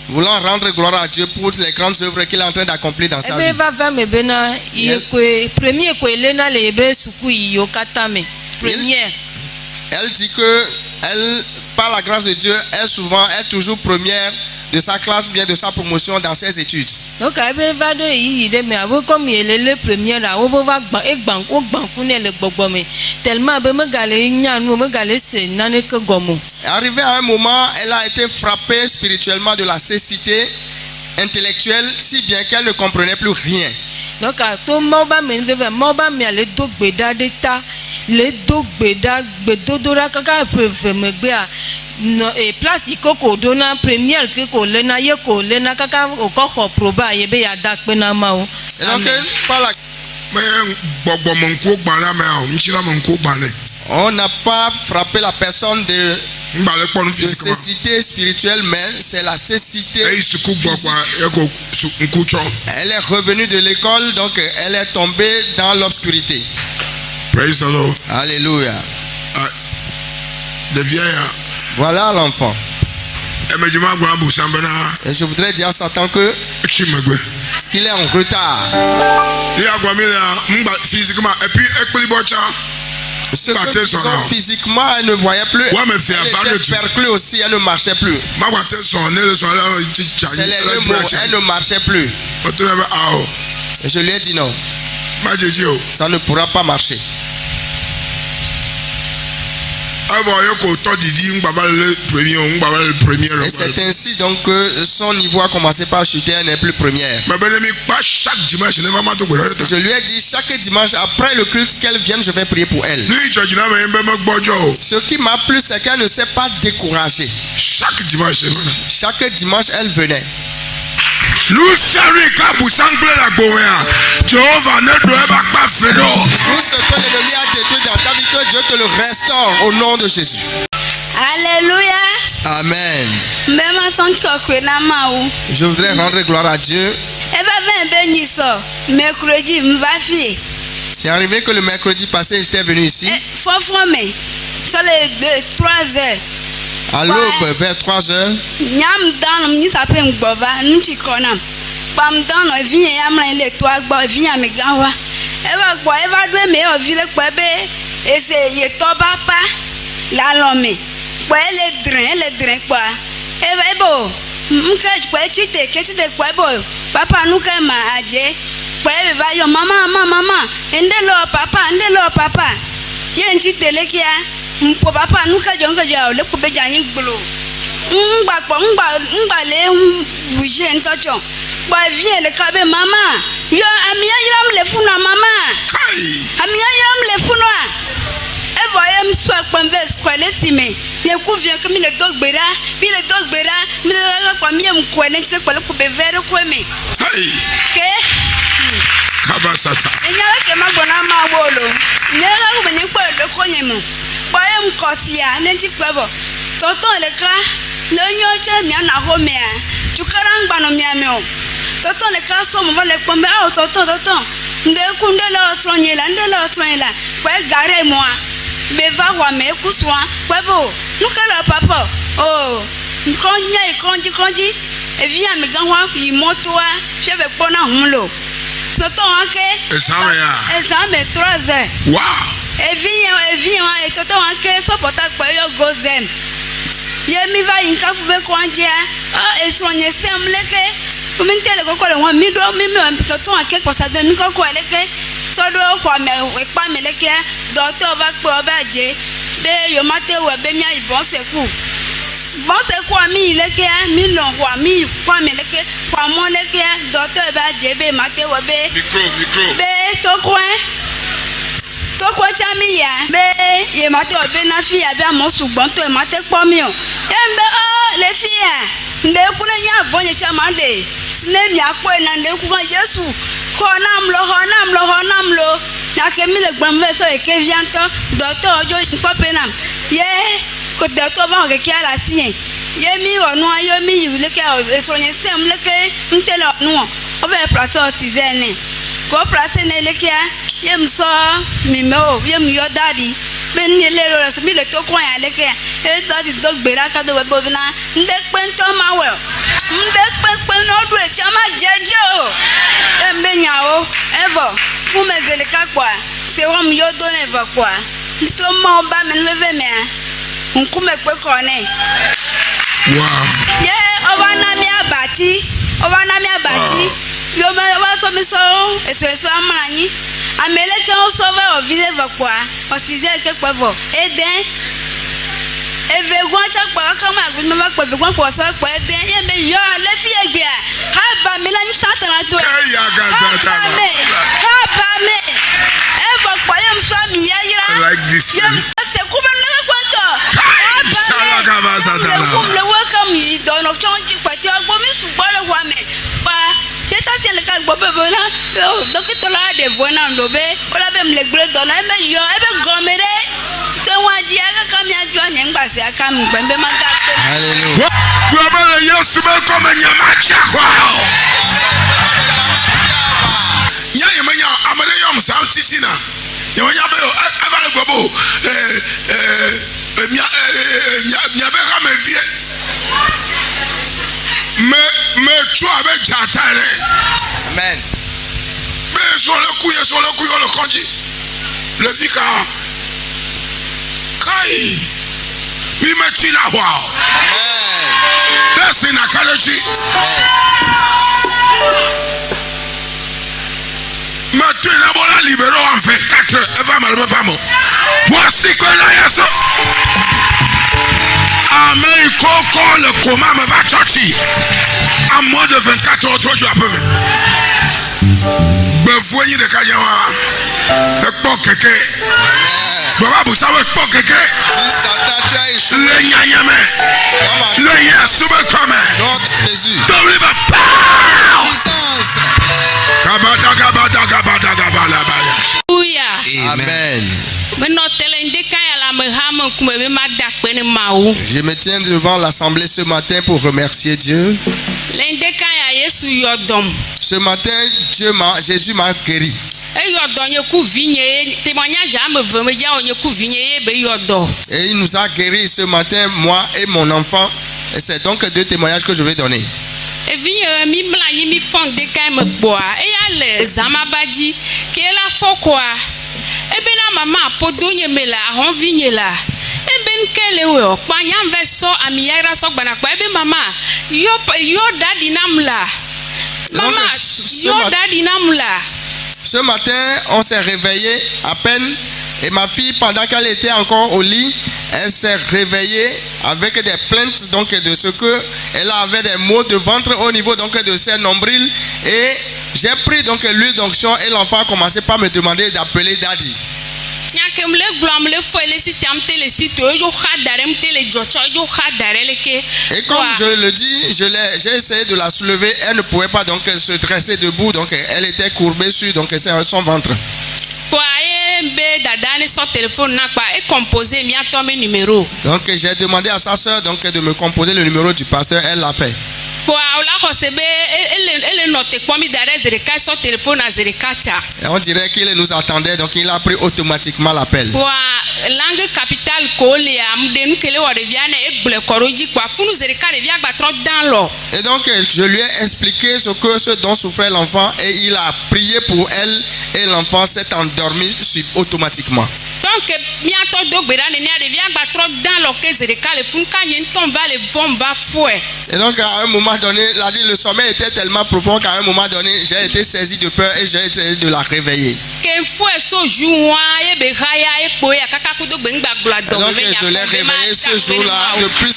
Voulant rendre gloire à Dieu pour les grandes œuvres qu'il est en train d'accomplir dans sa vie. Elle dit que elle, par la grâce de Dieu, est toujours première de sa classe ou bien de sa promotion dans ses études. Donc, arrivé à un moment, elle a été frappée spirituellement de la cécité intellectuelle, si bien qu'elle ne comprenait plus rien. Donc, et place ikoko dona première que ko lena yeko lena kaka okoko proba yebe ya dak penamao. Et donc par la on n'a pas frappé la personne de cécité spirituelle, mais c'est la cécité physique. Elle est revenue de l'école, donc elle est tombée dans l'obscurité. Praise the Lord. Alléluia. Voilà l'enfant. Et je voudrais dire à Satan que qu'il est en retard. Ceux qui sont physiquement, elle ne voyait plus. Elle était perclue aussi, elle ne marchait plus. C'est les deux mots, elle ne marchait plus. Et je lui ai dit non. Ça ne pourra pas marcher. Et c'est ainsi donc que son niveau a commencé par chuter, elle n'est plus première. Je lui ai dit chaque dimanche après le culte qu'elle vienne, je vais prier pour elle. Ce qui m'a plu, c'est qu'elle ne s'est pas découragée. Chaque dimanche, elle venait. Tout ce que l'ennemi a détruit dans ta vie, que Dieu te le restaure au nom de Jésus. Alléluia. Amen. Je voudrais rendre gloire à Dieu. C'est arrivé que le mercredi passé, j'étais venu ici. À l'aube, vers 3 heures. Papa nuka jonga jao le kube jani gbolo ngba bouger ntocho ba vient le kabe mama yo amia yiram le funa mama amia yiram le funa e voyez me soit converse quoi le sime ye ku vient comme le dogbera bi le dogbera mi le kwa mi em ko le tse kwa le kube vere ko me ke kaba sata enyala ke magbona ma wolo nyala ku benye ko le ko nyemo Boyem Kosia, Lentiquevo, Toton le Cra, Leocha, Miana Homea, Chukarang Banomiamio, Toton le Crasso, le Pombe out, Toton, de Kundela Sonela, and de la Sonela, where Gare moi, Beva Wame, Kuswa, Quavo, Nukala Papa, oh, Konya, Conji, Evia Megawa, Imotua, Cheve Pona Humlo. toto ake. Examen 3 heures. Wow. Evi toto ake so pota pe yo gozem. Yemi va inka fu be kwanje a esonye sem leke. Kumi ntele koko le won mi do mi toto ake posa de mi koko leke. So do kwa me pa me leke docteur va pe oba je. Be yo mate we be mi ibon seku. Bon seku ami leke mi lo wa mi kwa me leke kwa mo leke docteur ba je be mate we be. Micro. Be to kwa chami ya be ye mate obe na fi ya be amo sugbon to e mate po mi o. Embe le fi ya nde ku le nya vonye chama le sine mi apo na le ku kan Jesu honam lo na ke mi le gbam ve so e ke vianto docteur ojo npope nam ye ko docteur ba ke ki ala sien ye mi onu ayo mi yu le ke so yen sem le ke ntele onu o be place o ti zene ko place ne le ke ye mso mi mo ye mi yo daddy be ni le ro so mi le to kon ya le ke e daddy do gbera ka do we bo na nde pe nto ma we nde pe no do e chama jeje o emenya o ever fu me zele ka kwa se wa mi yo do ne va kwa to ma ba me no ve me nkume pe ko ne Wow. ye obana mi abati yo me wa so mi so eso amanyi amele che o so va o vile va kwa o si de ke pavo eden eve gwa cha pa ka ma gwi me va pa ve gwa ko so pa eden ye me yo le fi egbe ha ba mi la ni satana to ha ba me e va kwa yam so mi ya yira like this yam se ku ba na kwa to le welcome you don of change pa ti agbo mi sugbo le wa me pa ta se le ka gbo be na dokito la de vo na ndo be o la be mle gbre do na e me yo e be gomere te wa ji aka ka mi ajo anye ngba se aka mi gbembe ma ga pe Hallelujah. We are Yesu be come nyama chakwa. Nya yemanya amade yom sam titina. Yemanya be avale gobo mia be ka me vie. Me tu avec jatare. Amen. Mais sur le coup le konji. Le fika. Kai. Mi me tina wa. Amen. That's in akaleji. Maintenant la bola libéré en 24 femme. Voici que là yaso. Amen, koko le coma me va chercher. En moins de 24 heures, tu as peu. Ben voyez de Kajawa. Le pont keke. Baba vous savez pont keke. Tu as échoué. Le nyanyame. Le yasube comme. Notre Jésus. Double ba. Puissance. Kabata. Amen. Je me tiens devant l'assemblée ce matin pour remercier Dieu. Ce matin, Jésus m'a guéri. Et il nous a guéris ce matin, moi et mon enfant. Et c'est donc 2 témoignages que je vais donner. Mama podonye mela ahon vinyela eben kele we okpanya veso amiyara so gbana pa ebe mama yo daddy namla mama yo daddy namla. Ce matin, on s'est réveillé à peine et ma fille, pendant qu'elle était encore au lit, elle s'est réveillée avec des plaintes donc de ce que elle avait des maux de ventre au niveau donc de ses nombrils et j'ai pris donc l'huile d'onction et l'enfant a commencé par me demander d'appeler daddy. Et comme je le dis, j'ai essayé de la soulever, elle ne pouvait pas donc se dresser debout, donc elle était courbée sur donc son ventre. Donc j'ai demandé à sa soeur donc de me composer le numéro du pasteur, elle l'a fait. Et on dirait qu'il nous attendait, donc il a pris automatiquement l'appel. Langue capitale Et donc je lui ai expliqué ce dont souffrait l'enfant et il a prié pour elle et l'enfant s'est endormi automatiquement. Donc, et donc à un moment donné, le sommeil était tellement profond qu'à un moment donné, j'ai été saisi de peur et j'ai essayé de la réveiller. Et donc je l'ai réveillée ce jour-là depuis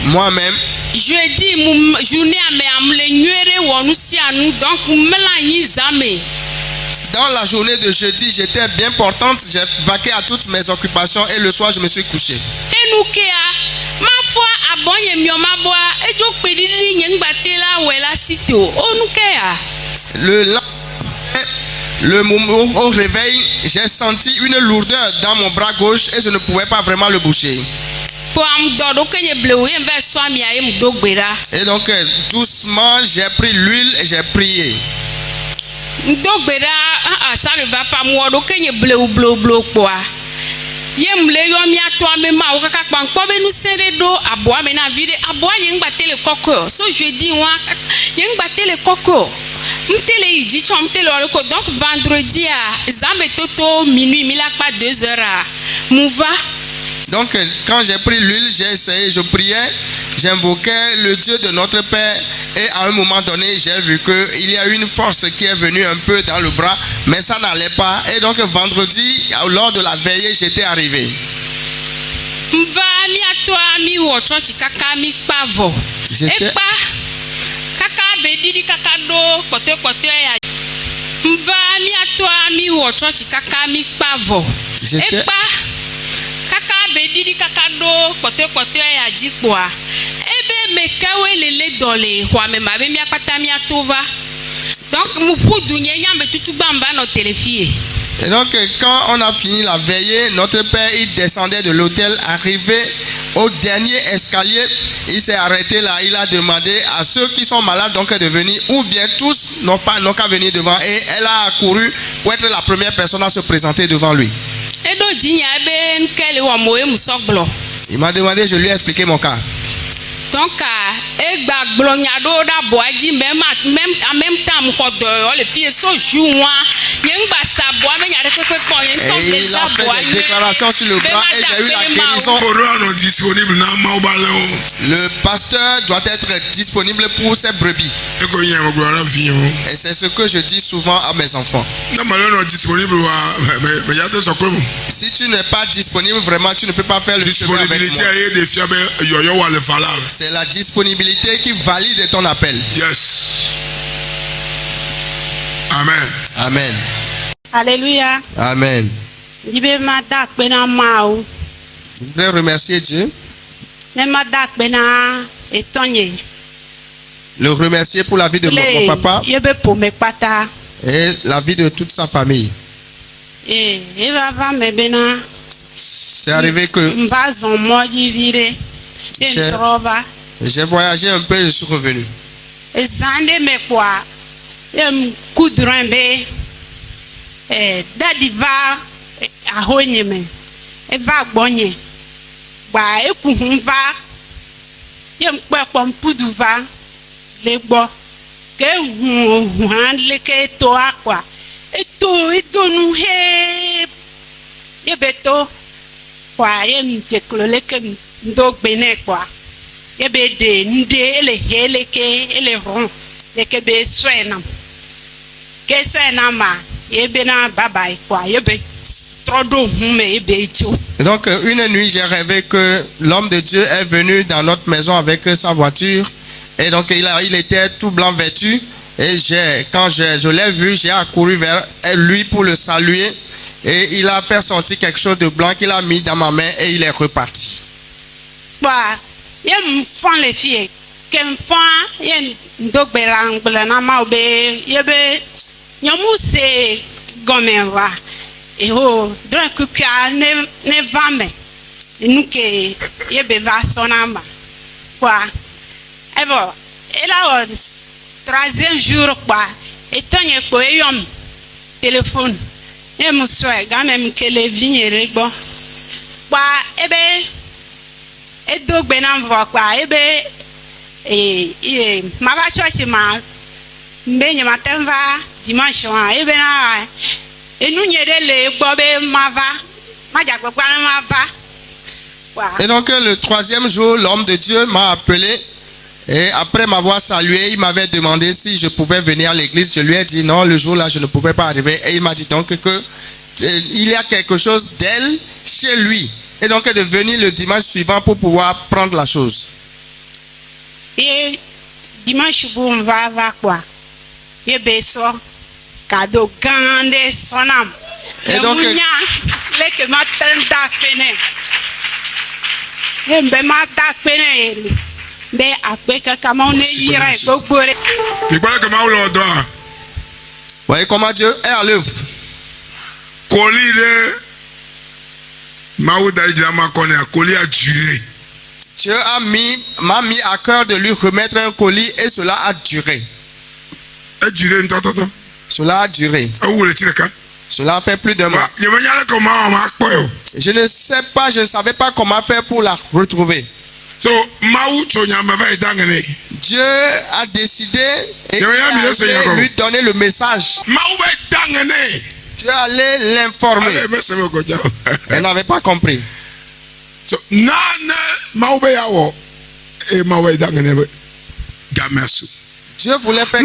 moi-même. Jeudi, journée dans la journée de jeudi, j'étais bien portante, j'ai vaqué à toutes mes occupations et le soir je me suis couché. Le moment au réveil, j'ai senti une lourdeur dans mon bras gauche et je ne pouvais pas vraiment le bouger. Et donc doucement, j'ai pris l'huile et j'ai prié. Ça ne va pas moi donc vendredi à minuit 2h donc quand j'ai pris l'huile, j'ai essayé, je priais, j'invoquais le Dieu de notre Père et à un moment donné j'ai vu qu'il y a une force qui est venue un peu dans le bras mais ça n'allait pas et donc vendredi lors de la veillée j'étais arrivé. Et donc quand on a fini la veillée, notre père il descendait de l'hôtel, arrivé au dernier escalier, il s'est arrêté là, il a demandé à ceux qui sont malades donc de venir, ou bien tous n'ont qu'à venir devant, et elle a accouru pour être la première personne à se présenter devant lui. Il m'a demandé, je lui ai expliqué mon cas. Donc, et il a fait des déclarations sur le bras et j'ai eu la guérison. Le pasteur doit être disponible pour ses brebis. Et c'est ce que je dis souvent à mes enfants. Si tu n'es pas disponible vraiment, tu ne peux pas faire le chemin avec moi. C'est la disponibilité qui valide ton appel. Yes. Amen. Amen. Alléluia. Amen. Je voudrais remercier Dieu. Le remercier pour la vie de mon papa et la vie de toute sa famille. C'est arrivé que j'ai voyagé un peu et je suis revenu. Et donc une nuit j'ai rêvé que l'homme de Dieu est venu dans notre maison avec sa voiture et donc il était tout blanc vêtu et quand je l'ai vu, j'ai accouru vers lui pour le saluer et il a fait sortir quelque chose de blanc qu'il a mis dans ma main et il est reparti. bon, et là, troisième jour, quoi, et tant y a quoi, et un téléphone, et mon soeur, quand même, que les vignes, bon, quoi, et ben, et donc, ben, on voit quoi, et ben, et ma voiture, c'est ma, ben, je m'attends va dimanche, et ben, et nous, y a les bobés, ma va, ma diable, quoi, ma va. Et donc le troisième jour, l'homme de Dieu m'a appelé et après m'avoir salué, il m'avait demandé si je pouvais venir à l'église. Je lui ai dit non, le jour-là, je ne pouvais pas arriver. Et il m'a dit donc que il y a quelque chose d'elle chez lui. Et donc de venir le dimanche suivant pour pouvoir prendre la chose. Et dimanche, on va quoi? Et bien, ça, cadeau grande, son âme. Et donc, voyez comment Dieu est à l'œuvre. Dieu m'a mis à cœur de lui remettre un colis et cela a duré. Cela a duré. Cela a fait plus d'un mois. Je ne sais pas, je ne savais pas comment faire pour la retrouver. Dieu a décidé et il allait lui donner le message. Dieu allait l'informer. Elle n'avait pas compris. Dieu voulait faire.